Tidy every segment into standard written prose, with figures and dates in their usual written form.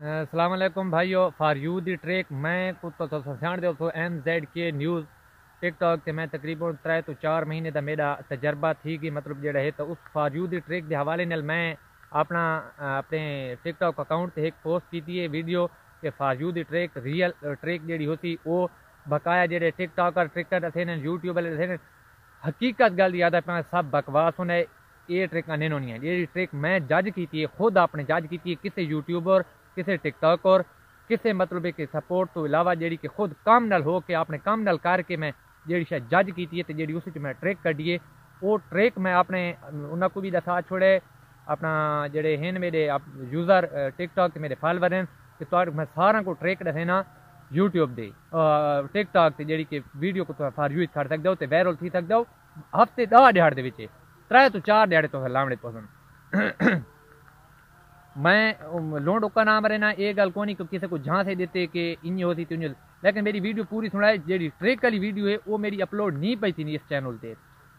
السلام علیکم بھائیو فار یو دی ٹریک میں تو سیاح دو تو این زیڈ کے نیوز ٹک ٹاک تے میں تقریباً 3 تو 4 مہینے دا میرا تجربہ تھی کہ مطلب جڑا ہے تو اس فار یو دی ٹریک دے حوالے نال میں اپنے ٹک ٹاک اکاؤنٹ تے ایک پوسٹ کی ہے ویڈیو کہ for you the track real track جڑی ہوتی وہ بقایا جڑے ٹک ٹاکر ٹرکر تھے یوٹیوب والے تھے حقیقت گل یاد ہے سب بکواس ہونا ہے. یہ ٹرکاں نہیں ہونی ہیں. یہ ٹرک میں جج کی ہے خود اپنے جج کی ہے کسی یوٹیوبر کسی ٹک ٹاکر کسی مطلب کہ سپورٹ تو علاوہ جیڑی کہ خود کام نال ہو کے اپنے کام نال کر کے میں جیڑی شاید جج کی ہے جیڑی اس میں ٹریک کڈی ہے وہ ٹریک میں اپنے انہوں کو بھی دسا چھوڑے اپنا جڑے ہیں میرے یوزر ٹک ٹاک کے میرے فالوور ہیں کہ میں سارا کو ٹریک دسینا یوٹیوب دے ٹک ٹاک تے جیڑی کہ ویڈیو کو فار یوز کر سکتے ہو تے وائرل تھی سکتے ہو ہفتے 10 دیہڑ دے وچ 3 تو 4 دیہڑے تو لاونے پسند میں لونڈ کا نام رہنا یہ گل کونی کہ کسی کو جھانس سے دیتے کہ انج ہوتی تو انج لیکن میری ویڈیو پوری سنائے جیڑی ٹریک والی ویڈیو ہے وہ میری اپلوڈ نہیں پئی تھی اس چینل تے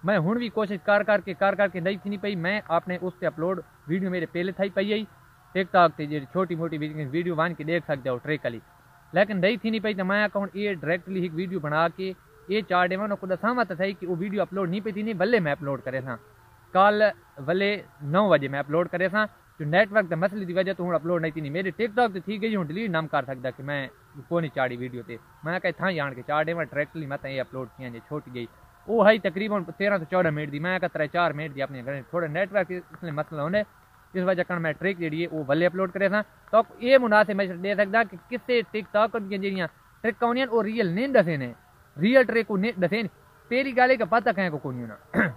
میں ہن بھی کوشش کر کے نہیں تھی نہیں پئی میں اپنے اس تے اپلوڈ ویڈیو میرے پہلے تھی پئی ہے ٹک ٹاک تے جیڑی چھوٹی موٹی ویڈیو وان کے دیکھ سکتے ہو ٹریک والی لیکن نہیں تھی نہیں پئی تو میں اکاؤنٹ یہ ڈائریکٹلی ایک ویڈیو بنا کے یہ 4 ڈیواں کو دساں تو صحیح کہ وہ ویڈیو اپلوڈ نہیں پئی تھی نہیں بلے میں اپلوڈ کرے تھا کل بلے 9 بجے میں اپلوڈ کرے تھا جو نیٹ ورک کے مسئلے کی وجہ تو ہوں اپلوڈ نہیں تھی میری ٹک ٹاک تو تھی گئی ہوں ڈیلیٹ نام کر سکتا کہ میں کو نہیں چاڑی ویڈیو تے میں کہ تھا جان کے 4 ڈیواں ڈائریکٹلی میں یہ اپلوڈ کیا جی چھوٹی گئی وہ ہے تقریباً 13 تو 14 منٹ دی میں کہ 3-4 منٹ دی اپنے گھر تھوڑا نیٹ ورک اس لیے مسئلہ ہونے اس وجہ کر میں ٹریک جی ہے وہ بلے اپلوڈ کرے تھا تو یہ مناسب میں دے سکتا کہ کسے ٹک ٹاک کی جہاں ٹرک ہونی وہ ریئل نہیں دسے نے ریئل ٹریک کو نہیں دسے پہلی گل ہے کہ پتہ کہیں کو کون ہونا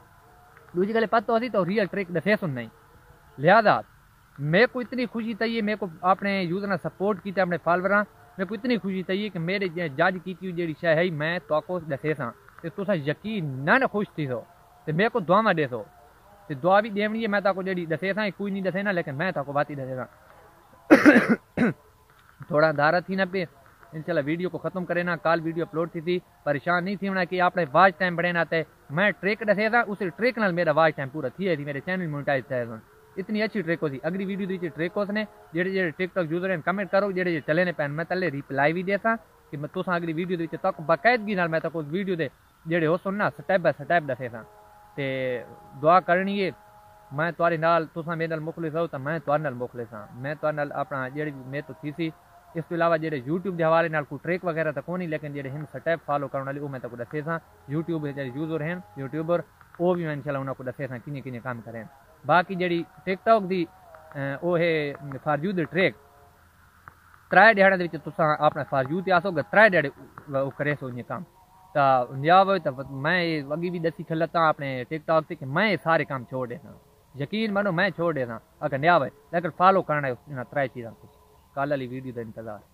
دوسری گل پتہ ہوتی تو ریئل ٹریک دسے سن نہیں لہذا میرے کو اتنی خوشی تھی میرے کو اپنے یوزر نے سپورٹ کیا اپنے فالوراں میرے کو اتنی خوشی تھی کہ میرے جج کی جی شے ہے میں تو دسے سا تو تصا یقین نہ خوش تھی سو تو میرے کو دعا دے سو تو دعا بھی دینی ہے میں تو جی دسے سا کوئی نہیں دسے نا لیکن میں تو بات ہی دسے سا تھوڑا دارا تھی نہ پہ انشاءاللہ ویڈیو کو ختم کرے نا کال ویڈیو اپلوڈ تھی پریشان نہیں تھی ہونا کہ آپ نے واچ ٹائم بڑھے نہ تے میں ٹریک دسے تھا اس ٹریک نال میرا واچ ٹائم پورا تھی میرے چینل مونٹائز تھے اتنی اچھی ٹریک ہوتی اگلی ویڈیو دی ٹریک اس نے جڑے ٹک ٹاک یوزر کمنٹ کرو جڑے چلے نے پین میں تلے ریپلائی بھی دیتا کہ میں تو اگلی ویڈیو دی تک باقاعدگی نال میں تک اس ویڈیو دے جڑے ہو سن نا سٹیپ بائی سٹیپ دسے تھا تے دعا کرنی ہے میں تواڈے نال تساں میرے نال مخلص ہو تو میں تواڈے نال مخلص ہاں میں تواڈے نال اپنا جڑی میں تو تھی سی اس کے علاوہ جڑے یوٹیوب کے حوالے نال کوئی ٹریک وغیرہ تو کونی لیکن جڑے ہن سٹیپ فالو کرنے والے وہ میں تو دسے تھا یوٹیوب جڑے یوزر ہیں یوٹیوبر وہ بھی میں انشاءاللہ انہاں کو دسے تھا کنے کام کریں باقی جڑی ٹک ٹاک دی وہ ہے فار یو دی ٹریک 3 دیہڑے دے وچ تساں اپنا فار یو تے آسو گے 3 دیہڑے وہ کرے سو یہ کام تا نیاب ہوئے تو میں اگی بھی دسی کھلتا اپنے ٹک ٹاک تے کہ میں سارے کام چھوڑ دیتا یقین مانو میں چھوڑ دیتا اگر نیاب ہے لیکن فالو کرنا ہے 3 چیزاں کل والی ویڈیو دا انتظار